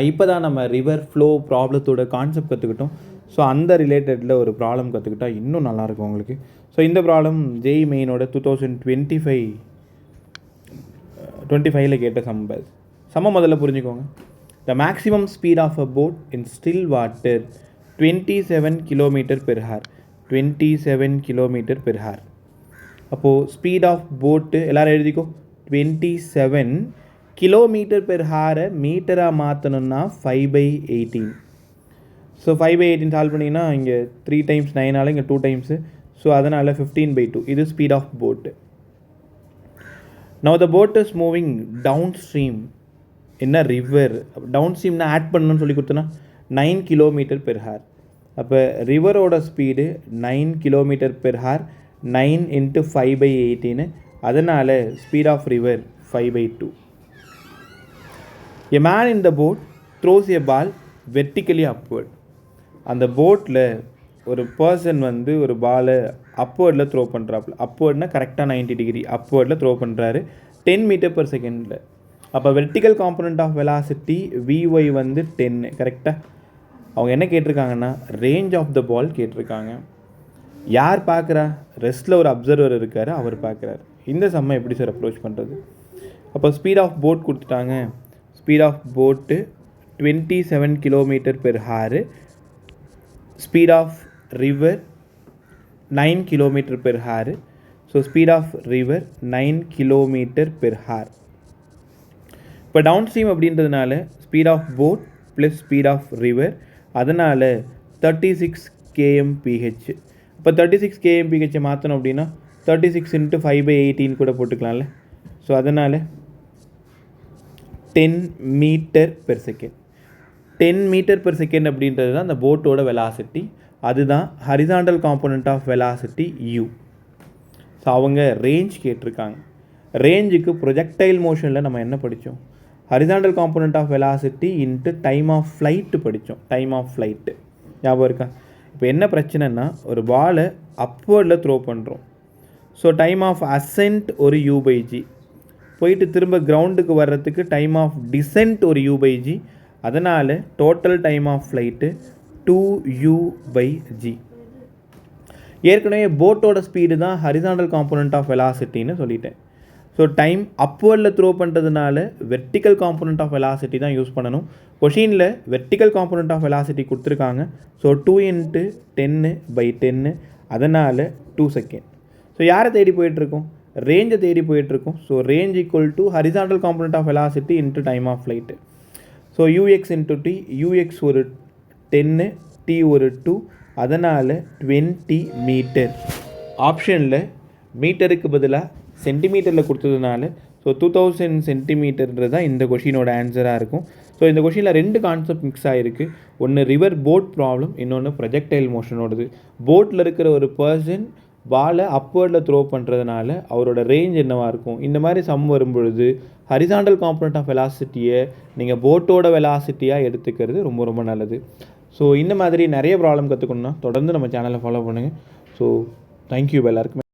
இப்போ தான் நம்ம ரிவர் ஃப்ளோ ப்ராப்ளத்தோட கான்செப்ட் கற்றுக்கிட்டோம். ஸோ அந்த ரிலேட்டடில் ஒரு ப்ராப்ளம் கற்றுக்கிட்டா இன்னும் நல்லாயிருக்கும் உங்களுக்கு. ஸோ இந்த ப்ராப்ளம் ஜேஇ மெயினோட 2025 கேட்ட சம்ம முதல்ல புரிஞ்சுக்கோங்க. The maximum speed of a boat in still water 27 km/h. 27 km/h. அப்போது ஸ்பீட் ஆஃப் போட்டு எல்லோரும் எழுதிக்கோ. 27 km/h மீட்டராக மாற்றணுன்னா 5/18. ஸோ 5/18 சால்வ் பண்ணிங்கன்னா இங்கே 3 times 9 இங்கே 2 times. ஸோ அதனால் 15/2. இது speed of boat. Now the boat is moving downstream என்ன ரிவர். டவுன் ஸ்ட்ரீம்னா ஆட் பண்ணணும்னு சொல்லி கொடுத்தோன்னா 9 km/h. அப்போ ரிவரோட ஸ்பீடு 9 km/h. 9 × 5/18. அதனால் speed of river 5/2. A man in the boat throws a ball vertically upward. அந்த போட்டில் ஒரு பர்சன் வந்து ஒரு பாலை அப்வேர்டில் த்ரோ பண்ணுறாப்புல. அப்வேர்ட்னா கரெக்டாக 90 டிகிரி அப்வேர்டில் த்ரோ பண்ணுறாரு 10 m/s. அப்போ vertical component of velocity Vy வந்து 10. கரெக்டாக அவங்க என்ன கேட்டிருக்காங்கன்னா ரேஞ்ச் ஆஃப் த பால் கேட்டிருக்காங்க. யார் பார்க்குறா? ரெஸ்ட்டில் ஒரு அப்சர்வர் இருக்கார், அவர் பார்க்குறாரு. இந்த சம்மை எப்படி சார் அப்ரோச் பண்ணுறது? அப்போ ஸ்பீட் ஆஃப் போட் கொடுத்துட்டாங்க. Speed of boat 27 km/h. Speed of river 9 km/h. So speed of river 9 km/h. இப்போ டவுன் ஸ்ட்ரீம் அப்படின்றதுனால speed of boat plus speed of river, அதனால் 36 km/h. இப்போ 36 km/h மாற்றணும் அப்படின்னா 36 × 5/18 கூட போட்டுக்கலாம்ல. ஸோ அதனால் 10 m/s. 10 m/s அப்படின்றது தான் அந்த போட்டோட வெலாசிட்டி. அதுதான் horizontal component of velocity u. So அவங்க ரேஞ்ச் கேட்டிருக்காங்க. ரேஞ்சுக்கு ப்ரொஜெக்டைல் மோஷனில் நம்ம என்ன படித்தோம்? Horizontal component of velocity into time of flight படித்தோம். டைம் ஆஃப் ஃப்ளைட்டு ஞாபகம் இருக்கா? இப்போ என்ன பிரச்சனைனா ஒரு பாலை அப்வேர்டில் த்ரோ பண்ணுறோம். ஸோ டைம் ஆஃப் அசென்ட் ஒரு u/g, போயிட்டு திரும்ப கிரவுண்டுக்கு வர்றதுக்கு டைம் ஆஃப் டிசென்ட் ஒரு u/g. அதனால் total time of flight 2u/g. ஏற்கனவே போட்டோட ஸ்பீடு தான் ஹரிசாண்டல் காம்போனண்ட் ஆஃப் வெலாசிட்டின்னு சொல்லிட்டேன். ஸோ டைம் அப்வேர்டில் த்ரோ பண்ணுறதுனால வெர்டிக்கல் காம்போனண்ட் ஆஃப் வெலாசிட்டி தான் யூஸ் பண்ணணும். கொஷினில் வெர்டிக்கல் காம்போனண்ட் ஆஃப் வெலாசிட்டி கொடுத்துருக்காங்க. ஸோ 2 × 10/10. அதனால் 2 seconds. ஸோ யாரை தேடி போயிட்டுருக்கோம்? ரேஞ்சை தேடி போயிட்டுருக்கோம். So range equal to horizontal component of velocity into time of flight. So ux × t. ux ஒரு 10, t ஒரு 2. அதனால் 20 மீட்டர். ஆப்ஷனில் மீட்டருக்கு பதிலாக சென்டிமீட்டரில் கொடுத்ததுனால ஸோ 2000 cm தான் இந்த கொஷினோட ஆன்சராக இருக்கும். ஸோ இந்த கொஷினில் 2 கான்செப்ட் மிக்ஸ் ஆகிருக்கு. ஒன்று ரிவர் போட் ப்ராப்ளம், இன்னொன்று ப்ரொஜெக்டைல் மோஷனோடது. போட்டில் இருக்கிற ஒரு பர்சன் பாலை அப்வேர்டில் த்ரோ பண்ணுறதுனால அவரோட ரேஞ்ச் என்னவாக இருக்கும்? இந்த மாதிரி சம் வரும்பொழுது ஹரிசாண்டல் காம்போனண்ட் ஆஃப் வெலாசிட்டியை நீங்கள் போட்டோட வெலாசிட்டியாக எடுத்துக்கிறது ரொம்ப ரொம்ப நல்லது. ஸோ இந்த மாதிரி நிறைய ப்ராப்ளம் கற்றுக்கணுன்னா தொடர்ந்து நம்ம சேனலை ஃபாலோ பண்ணுங்கள். ஸோ தேங்க்யூ எல்லாருக்குமே.